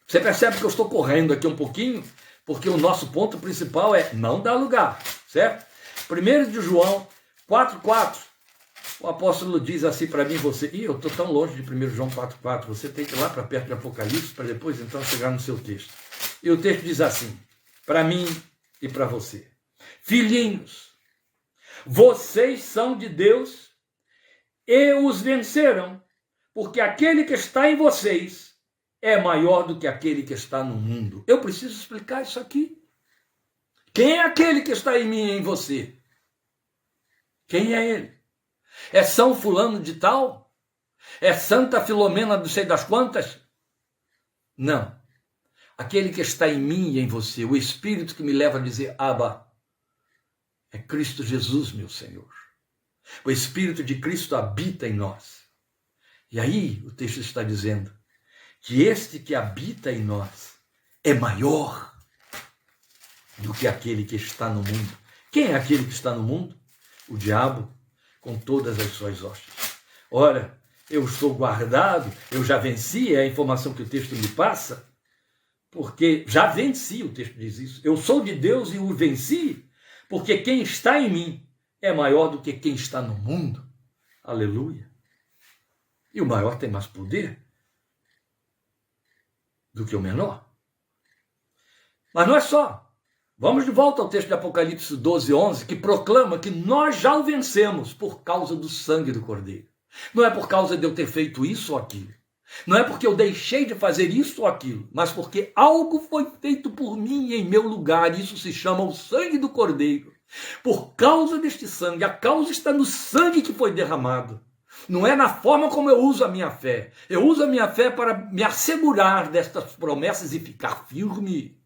Você percebe que eu estou correndo aqui um pouquinho, porque o nosso ponto principal é não dar lugar, certo? 1 de João 4,4, o apóstolo diz assim para mim, você, eu estou tão longe de 1 João 4,4, você tem que ir lá para perto de Apocalipse, para depois então chegar no seu texto. E o texto diz assim, para mim e para você: filhinhos, vocês são de Deus e os venceram, porque aquele que está em vocês é maior do que aquele que está no mundo. Eu preciso explicar isso aqui. Quem é aquele que está em mim e em você? Quem é ele? É São Fulano de Tal? É Santa Filomena não sei das quantas? Não. Aquele que está em mim e em você, o Espírito que me leva a dizer Abba, é Cristo Jesus, meu Senhor. O Espírito de Cristo habita em nós. E aí o texto está dizendo que este que habita em nós é maior do que aquele que está no mundo. Quem é aquele que está no mundo? O diabo, com todas as suas hostes. Ora, eu estou guardado, eu já venci, é a informação que o texto me passa, porque já venci, o texto diz isso. Eu sou de Deus e o venci, porque quem está em mim é maior do que quem está no mundo. Aleluia. E o maior tem mais poder do que o menor. Mas não é só. Vamos de volta ao texto de Apocalipse 12:11, que proclama que nós já o vencemos por causa do sangue do Cordeiro. Não é por causa de eu ter feito isso ou aquilo. Não é porque eu deixei de fazer isso ou aquilo, mas porque algo foi feito por mim em meu lugar. Isso se chama o sangue do Cordeiro. Por causa deste sangue, a causa está no sangue que foi derramado. Não é na forma como eu uso a minha fé. Eu uso a minha fé para me assegurar destas promessas e ficar firme.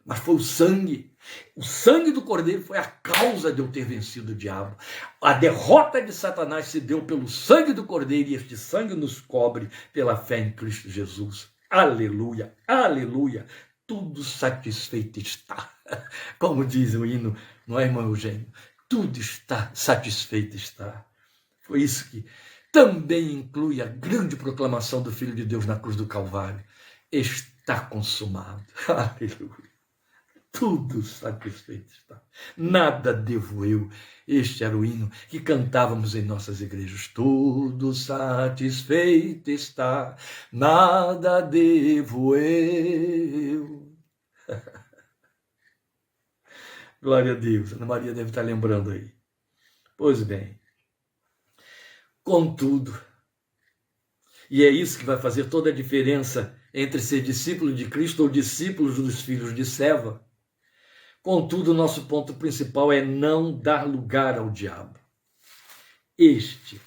Mas foi o sangue. O sangue do Cordeiro foi a causa de eu ter vencido o diabo. A derrota de Satanás se deu pelo sangue do Cordeiro, e este sangue nos cobre pela fé em Cristo Jesus. Aleluia, aleluia. Tudo satisfeito está. Como diz o hino, não é, irmão Eugênio? Tudo está, satisfeito está. Foi isso que também inclui a grande proclamação do Filho de Deus na cruz do Calvário. Está consumado. Aleluia. tudo satisfeito está. Nada devo eu. Este era o hino que cantávamos em nossas igrejas. Tudo satisfeito está, nada devo eu. Glória a Deus. Ana Maria deve estar lembrando aí. Pois bem. Contudo, e é isso que vai fazer toda a diferença entre ser discípulo de Cristo ou discípulos dos filhos de Seva. Contudo, o nosso ponto principal é não dar lugar ao diabo. Este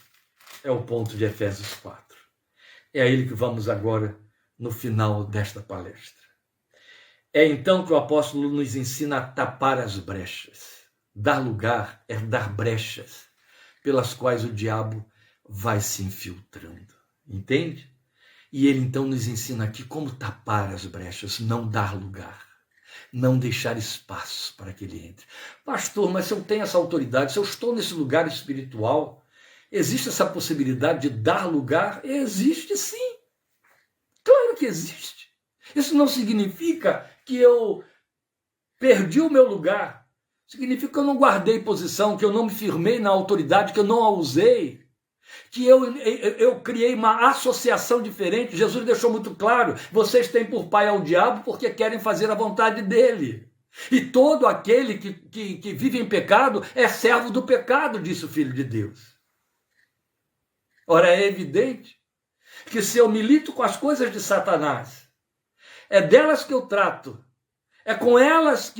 é o ponto de Efésios 4. É a ele que vamos agora no final desta palestra. É então que o apóstolo nos ensina a tapar as brechas. Dar lugar é dar brechas pelas quais o diabo vai se infiltrando. Entende? E ele então nos ensina aqui como tapar as brechas, não dar lugar, não deixar espaço para que ele entre. Pastor, mas se eu tenho essa autoridade, se eu estou nesse lugar espiritual, existe essa possibilidade de dar lugar? Existe sim. Claro que existe. Isso não significa que eu perdi o meu lugar. Significa que eu não guardei posição, que eu não me firmei na autoridade, que eu não a usei. Que eu criei uma associação diferente. Jesus deixou muito claro, vocês têm por pai ao diabo porque querem fazer a vontade dele. E todo aquele que vive em pecado é servo do pecado, disse o Filho de Deus. Ora, é evidente que se eu milito com as coisas de Satanás, é delas que eu trato, é com elas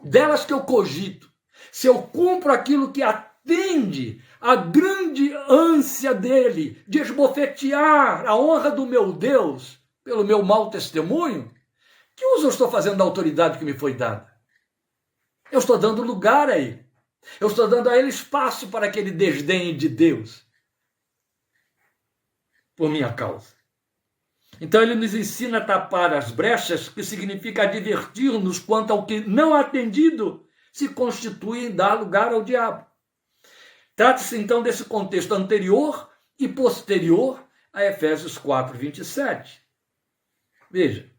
delas que eu cogito, se eu cumpro aquilo que atende a grande ânsia dele de esbofetear a honra do meu Deus pelo meu mau testemunho, que uso eu estou fazendo da autoridade que me foi dada? Eu estou dando lugar a ele. Eu estou dando a ele espaço para que ele desdenhe de Deus por minha causa. Então ele nos ensina a tapar as brechas, que significa advertir-nos quanto ao que não atendido se constitui em dar lugar ao diabo. Trata-se então desse contexto anterior e posterior a Efésios 4, 27. Veja,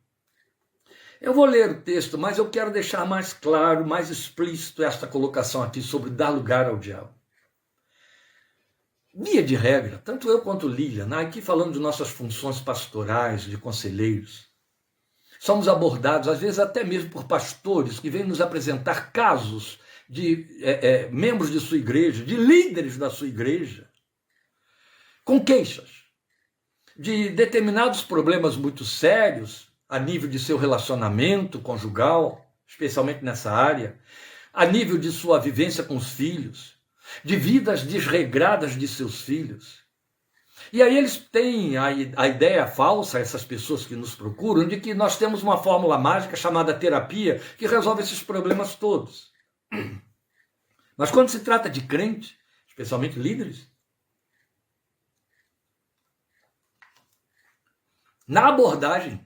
eu vou ler o texto, mas eu quero deixar mais claro, mais explícito esta colocação aqui sobre dar lugar ao diabo. Via de regra, tanto eu quanto Lilian, aqui falando de nossas funções pastorais, de conselheiros, somos abordados, às vezes até mesmo por pastores que vêm nos apresentar casos de membros de sua igreja, de líderes da sua igreja, com queixas de determinados problemas muito sérios a nível de seu relacionamento conjugal, especialmente nessa área, a nível de sua vivência com os filhos, de vidas desregradas de seus filhos. E aí eles têm a ideia falsa, essas pessoas que nos procuram, de que nós temos uma fórmula mágica chamada terapia que resolve esses problemas todos. Mas quando se trata de crente, especialmente líderes, na abordagem,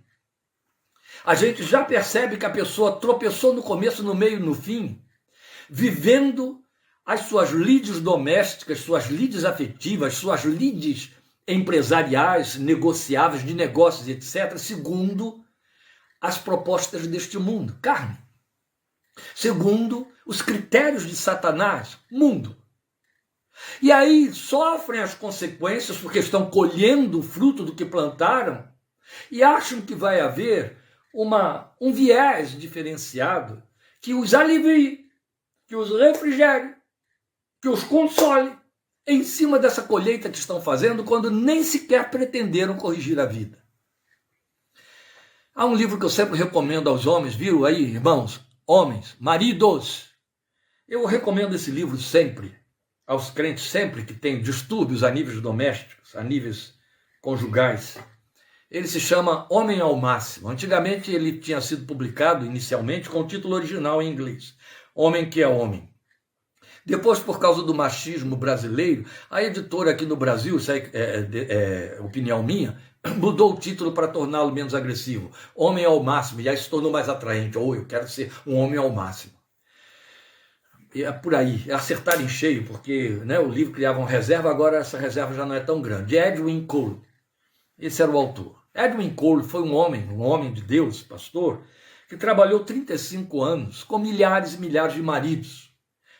a gente já percebe que a pessoa tropeçou no começo, no meio e no fim, vivendo as suas lides domésticas, suas lides afetivas, suas lides empresariais, negociáveis, de negócios, etc., segundo as propostas deste mundo, carne. Segundo os critérios de Satanás, mundo. E aí sofrem as consequências porque estão colhendo o fruto do que plantaram e acham que vai haver um viés diferenciado que os alivie, que os refrigere, que os console em cima dessa colheita que estão fazendo quando nem sequer pretenderam corrigir a vida. Há um livro que eu sempre recomendo aos homens, viu aí, irmãos? Homens, maridos, eu recomendo esse livro sempre, aos crentes sempre que têm distúrbios a níveis domésticos, a níveis conjugais. Ele se chama Homem ao Máximo. Antigamente ele tinha sido publicado inicialmente com o título original em inglês, Homem que é Homem. Depois, por causa do machismo brasileiro, a editora aqui no Brasil, isso é opinião minha, mudou o título para torná-lo menos agressivo. Homem ao Máximo, e aí se tornou mais atraente. Ou eu quero ser um homem ao máximo. E é por aí, é acertar em cheio, porque o livro criava uma reserva, agora essa reserva já não é tão grande. Edwin Cole, esse era o autor. Edwin Cole foi um homem de Deus, pastor, que trabalhou 35 anos com milhares e milhares de maridos.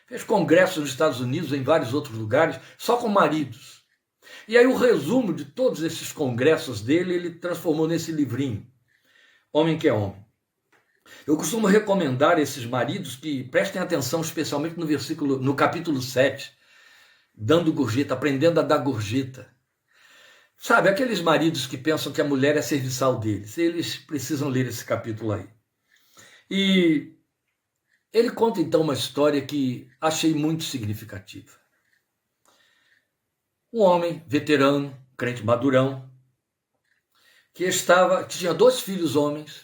Fez congressos nos Estados Unidos, em vários outros lugares, só com maridos. E aí o resumo de todos esses congressos dele, ele transformou nesse livrinho, Homem que é Homem. Eu costumo recomendar a esses maridos que prestem atenção especialmente no capítulo 7, dando gorjeta, aprendendo a dar gorjeta. Sabe, aqueles maridos que pensam que a mulher é serviçal deles, eles precisam ler esse capítulo aí. E ele conta então uma história que achei muito significativa. Um homem veterano, crente madurão, que tinha 2 filhos homens,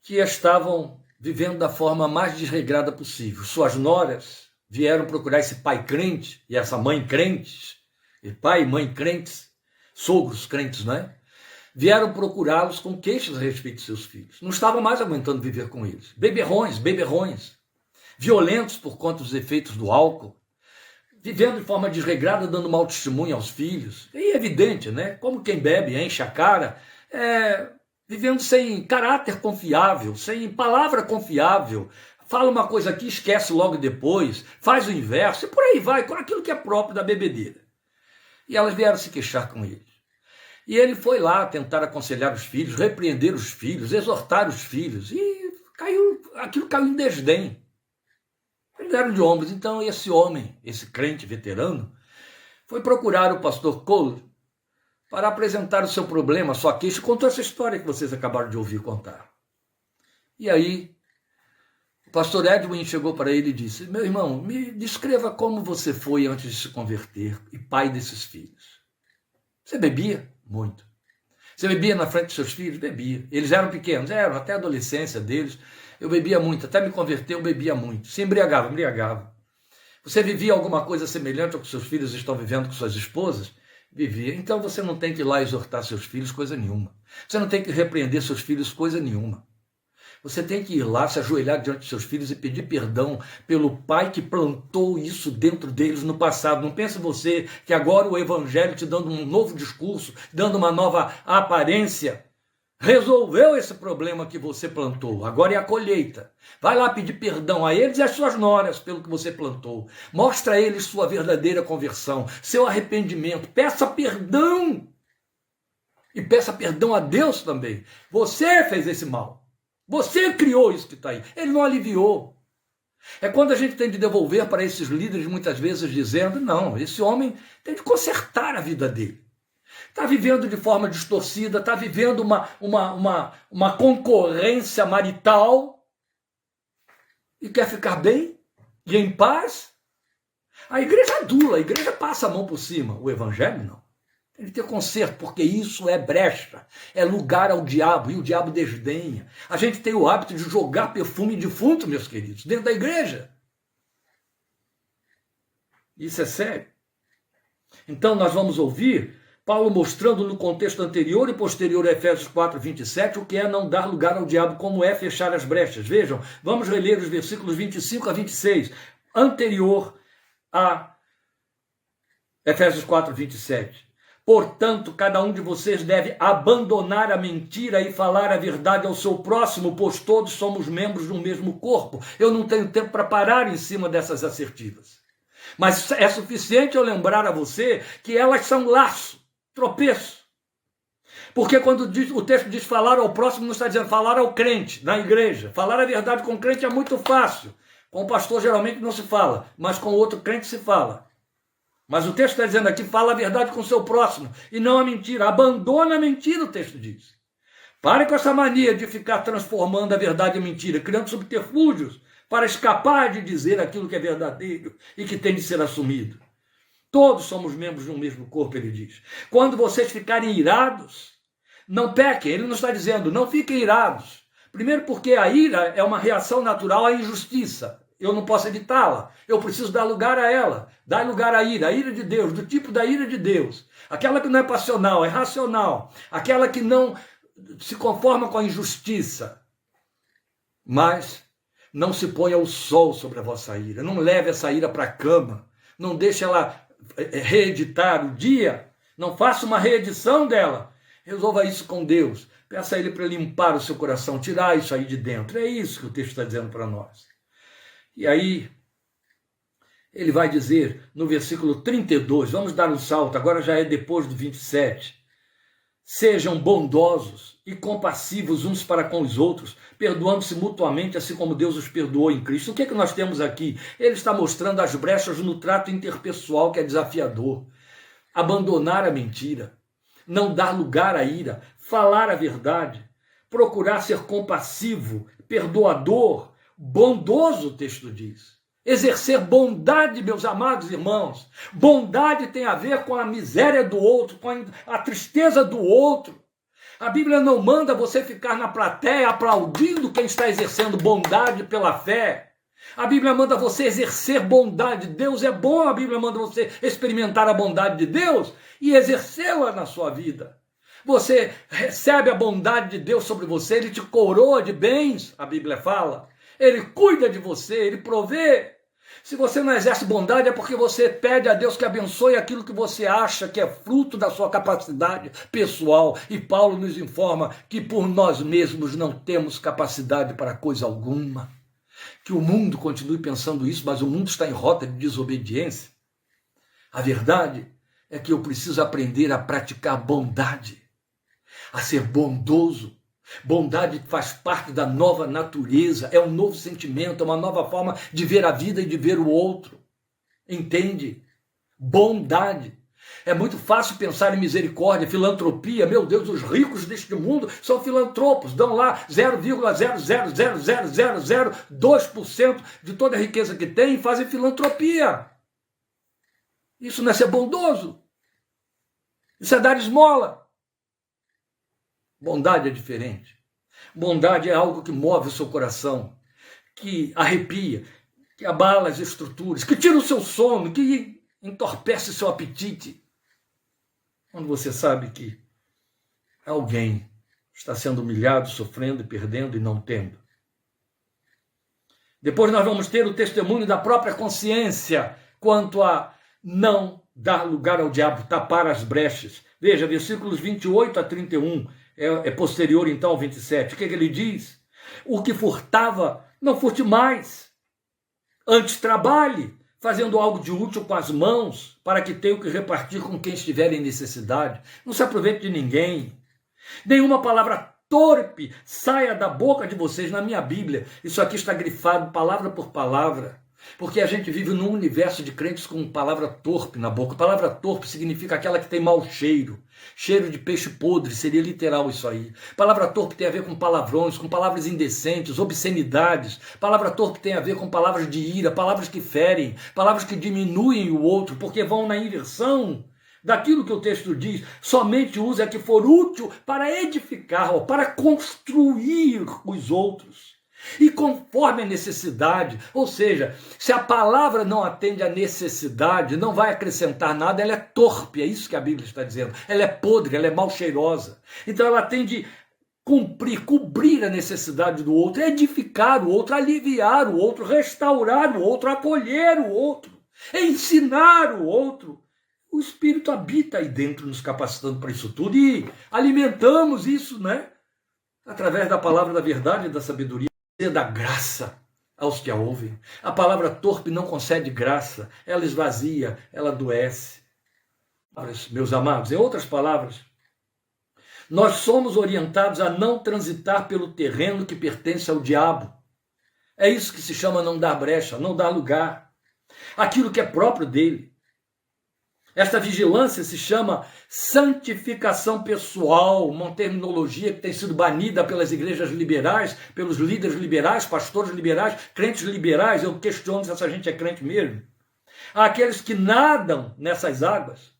que estavam vivendo da forma mais desregrada possível. Suas noras vieram procurar esse pai crente e essa mãe crentes, e pai e mãe crentes, sogros crentes, não é? Vieram procurá-los com queixas a respeito de seus filhos. Não estavam mais aguentando viver com eles. Beberrões, violentos por conta dos efeitos do álcool, vivendo de forma desregrada, dando mau testemunho aos filhos. E é evidente, né? Como quem bebe enche a cara, vivendo sem caráter confiável, sem palavra confiável. Fala uma coisa aqui, esquece logo depois, faz o inverso, e por aí vai, com aquilo que é próprio da bebedeira. E elas vieram se queixar com ele. E ele foi lá tentar aconselhar os filhos, repreender os filhos, exortar os filhos, e aquilo caiu em desdém. Eles deram de ombros. Então esse homem, esse crente veterano, foi procurar o pastor Cole para apresentar o seu problema, a sua queixa, e contou essa história que vocês acabaram de ouvir contar. E aí, o pastor Edwin chegou para ele e disse: meu irmão, me descreva como você foi antes de se converter e pai desses filhos. Você bebia? Muito. Você bebia na frente dos seus filhos? Bebia. Eles eram pequenos? Eram, até a adolescência deles. Eu bebia muito, até me converter eu bebia muito. Se embriagava. Você vivia alguma coisa semelhante ao que seus filhos estão vivendo com suas esposas? Vivia. Então você não tem que ir lá exortar seus filhos coisa nenhuma. Você não tem que repreender seus filhos coisa nenhuma. Você tem que ir lá, se ajoelhar diante de seus filhos e pedir perdão pelo pai que plantou isso dentro deles no passado. Não pense você que agora o evangelho te dando um novo discurso, dando uma nova aparência, resolveu esse problema que você plantou. Agora é a colheita. Vai lá pedir perdão a eles e às suas noras pelo que você plantou. Mostra a eles sua verdadeira conversão, seu arrependimento. Peça perdão. E peça perdão a Deus também. Você fez esse mal. Você criou isso que está aí. Ele não aliviou. É quando a gente tem de devolver para esses líderes, muitas vezes, dizendo: não, esse homem tem de consertar a vida dele. Está vivendo de forma distorcida, está vivendo uma concorrência marital e quer ficar bem e em paz. A igreja adula, a igreja passa a mão por cima. O evangelho não. Tem que ter conserto, porque isso é brecha, é lugar ao diabo, e o diabo desdenha. A gente tem o hábito de jogar perfume defunto, meus queridos, dentro da igreja. Isso é sério. Então nós vamos ouvir Paulo mostrando no contexto anterior e posterior a Efésios 4:27 o que é não dar lugar ao diabo, como é fechar as brechas. Vejam, vamos reler os versículos 25 a 26, anterior a Efésios 4:27. Portanto, cada um de vocês deve abandonar a mentira e falar a verdade ao seu próximo, pois todos somos membros de um mesmo corpo. Eu não tenho tempo para parar em cima dessas assertivas. Mas é suficiente eu lembrar a você que elas são laço, tropeço. Porque quando o texto diz falar ao próximo, não está dizendo falar ao crente, na igreja. Falar a verdade com o crente é muito fácil. Com o pastor geralmente não se fala, mas com o outro crente se fala. Mas o texto está dizendo aqui, fala a verdade com o seu próximo, e não a mentira. Abandona a mentira, o texto diz. Pare com essa mania de ficar transformando a verdade em mentira, criando subterfúgios para escapar de dizer aquilo que é verdadeiro e que tem de ser assumido. Todos somos membros de um mesmo corpo, ele diz. Quando vocês ficarem irados, não pequem. Ele não está dizendo, não fiquem irados. Primeiro porque a ira é uma reação natural à injustiça. Eu não posso evitá-la, eu preciso dar lugar a ela, dar lugar à ira de Deus, do tipo da ira de Deus, aquela que não é passional, é racional, aquela que não se conforma com a injustiça, mas não se ponha o sol sobre a vossa ira, não leve essa ira para a cama, não deixe ela reeditar o dia, não faça uma reedição dela, Resolva isso com Deus. Peça a Ele para limpar o seu coração, tirar isso aí de dentro. É isso que o texto está dizendo para nós. E aí, ele vai dizer no versículo 32, vamos dar um salto, agora já é depois do 27. Sejam bondosos e compassivos uns para com os outros, perdoando-se mutuamente, assim como Deus os perdoou em Cristo. O que é que nós temos aqui? Ele está mostrando as brechas no trato interpessoal, que é desafiador. Abandonar a mentira, não dar lugar à ira, falar a verdade, procurar ser compassivo, perdoador, bondoso, o texto diz. Exercer bondade, meus amados irmãos. Bondade tem a ver com a miséria do outro, com a tristeza do outro. A Bíblia não manda você ficar na plateia aplaudindo quem está exercendo bondade pela fé. A Bíblia manda você exercer bondade. Deus é bom, a Bíblia manda você experimentar a bondade de Deus e exercê-la na sua vida. Você recebe a bondade de Deus sobre você, Ele te coroa de bens, a Bíblia fala. Ele cuida de você, Ele provê. Se você não exerce bondade é porque você pede a Deus que abençoe aquilo que você acha que é fruto da sua capacidade pessoal. E Paulo nos informa que por nós mesmos não temos capacidade para coisa alguma. Que o mundo continue pensando isso, mas o mundo está em rota de desobediência. A verdade é que eu preciso aprender a praticar bondade, a ser bondoso. Bondade faz parte da nova natureza, é um novo sentimento, é uma nova forma de ver a vida e de ver o outro. Entende? Bondade. É muito fácil pensar em misericórdia, filantropia. Meu Deus, os ricos deste mundo são filantropos, dão lá 0,0000002% de toda a riqueza que têm e fazem filantropia. Isso não é ser bondoso. Isso é dar esmola. Bondade é diferente. Bondade é algo que move o seu coração, que arrepia, que abala as estruturas, que tira o seu sono, que entorpece o seu apetite. Quando você sabe que alguém está sendo humilhado, sofrendo e perdendo e não tendo. Depois nós vamos ter o testemunho da própria consciência quanto a não dar lugar ao diabo, tapar as brechas. Veja, versículos 28 a 31. É posterior então ao 27. O que ele diz? O que furtava, não furte mais. Antes trabalhe, fazendo algo de útil com as mãos, para que tenha o que repartir com quem estiver em necessidade. Não se aproveite de ninguém. Nenhuma palavra torpe saia da boca de vocês. Na minha Bíblia, isso aqui está grifado palavra por palavra. Porque a gente vive num universo de crentes com palavra torpe na boca. Palavra torpe significa aquela que tem mau cheiro. Cheiro de peixe podre, seria literal isso aí. Palavra torpe tem a ver com palavrões, com palavras indecentes, obscenidades. Palavra torpe tem a ver com palavras de ira, palavras que ferem, palavras que diminuem o outro, porque vão na inversão daquilo que o texto diz. Somente use a que for útil para edificar, ou para construir os outros. E conforme a necessidade, ou seja, se a palavra não atende à necessidade, não vai acrescentar nada, ela é torpe, é isso que a Bíblia está dizendo. Ela é podre, ela é mal cheirosa. Então ela tem de cumprir, cobrir a necessidade do outro, edificar o outro, aliviar o outro, restaurar o outro, acolher o outro, ensinar o outro. O Espírito habita aí dentro, nos capacitando para isso tudo e alimentamos isso, né? Através da palavra da verdade e da sabedoria. Da graça aos que a ouvem. A palavra torpe não concede graça, ela esvazia, ela adoece. Meus amados, em outras palavras, nós somos orientados a não transitar pelo terreno que pertence ao diabo. É isso que se chama não dar brecha, não dar lugar. Aquilo que é próprio dele. Esta vigilância se chama santificação pessoal, uma terminologia que tem sido banida pelas igrejas liberais, pelos líderes liberais, pastores liberais, crentes liberais. Eu questiono se essa gente é crente mesmo. Há aqueles que nadam nessas águas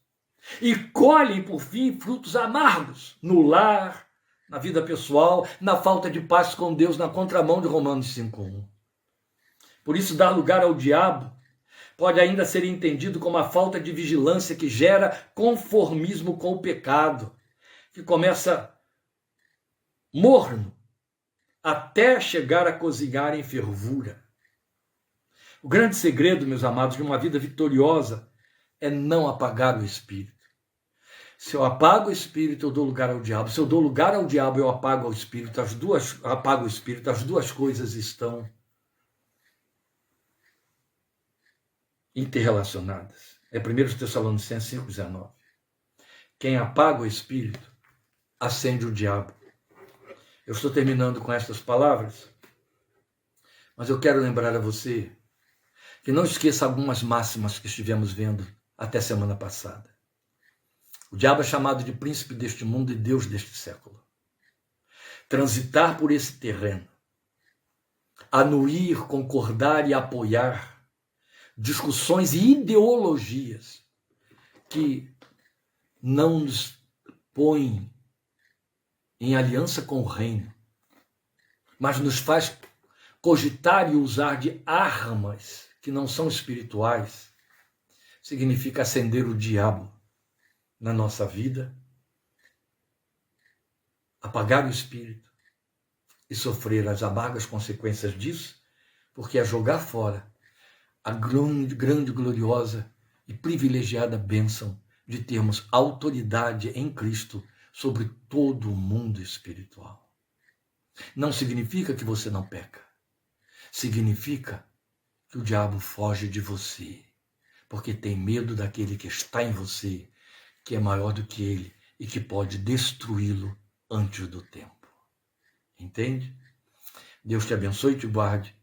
e colhem, por fim, frutos amargos no lar, na vida pessoal, na falta de paz com Deus, na contramão de Romanos 5:1. Por isso, dar lugar ao diabo pode ainda ser entendido como a falta de vigilância que gera conformismo com o pecado, que começa morno, até chegar a cozinhar em fervura. O grande segredo, meus amados, de uma vida vitoriosa é não apagar o espírito. Se eu apago o espírito, eu dou lugar ao diabo. Se eu dou lugar ao diabo, eu apago o espírito. As duas coisas estão interrelacionadas. É 1 Tessalonicenses 5,19. Quem apaga o espírito, acende o diabo. Eu estou terminando com estas palavras, mas eu quero lembrar a você que não esqueça algumas máximas que estivemos vendo até semana passada. O diabo é chamado de príncipe deste mundo e Deus deste século. Transitar por esse terreno, anuir, concordar e apoiar discussões e ideologias que não nos põem em aliança com o reino, mas nos faz cogitar e usar de armas que não são espirituais, significa acender o diabo na nossa vida, apagar o espírito e sofrer as amargas consequências disso, porque é jogar fora a grande, gloriosa e privilegiada bênção de termos autoridade em Cristo sobre todo o mundo espiritual. Não significa que você não peca. Significa que o diabo foge de você, porque tem medo daquele que está em você, que é maior do que ele e que pode destruí-lo antes do tempo. Entende? Deus te abençoe e te guarde.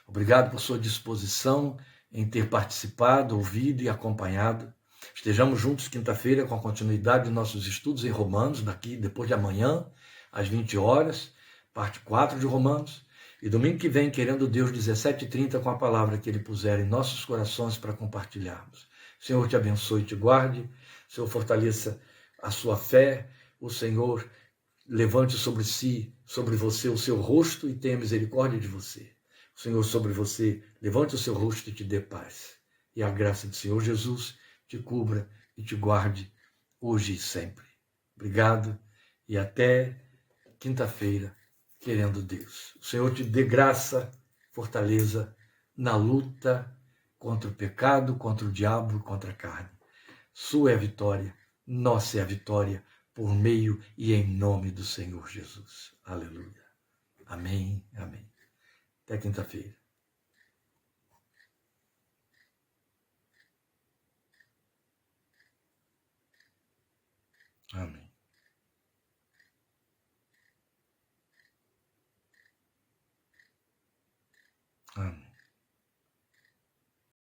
Obrigado por sua disposição em ter participado, ouvido e acompanhado. Estejamos juntos quinta-feira com a continuidade de nossos estudos em Romanos, depois de amanhã, às 20 horas, parte 4 de Romanos. E domingo que vem, querendo Deus, 17h30, com a palavra que Ele puser em nossos corações para compartilharmos. O Senhor te abençoe e te guarde. O Senhor fortaleça a sua fé. O Senhor levante sobre você o seu rosto e tenha misericórdia de você. O Senhor sobre você levante o seu rosto e te dê paz. E a graça do Senhor Jesus te cubra e te guarde hoje e sempre. Obrigado e até quinta-feira, querendo Deus. O Senhor te dê graça, fortaleza na luta contra o pecado, contra o diabo, contra a carne. Sua é a vitória, nossa é a vitória, por meio e em nome do Senhor Jesus. Aleluia. Amém, amém. Até quinta-feira. Amém. Amém.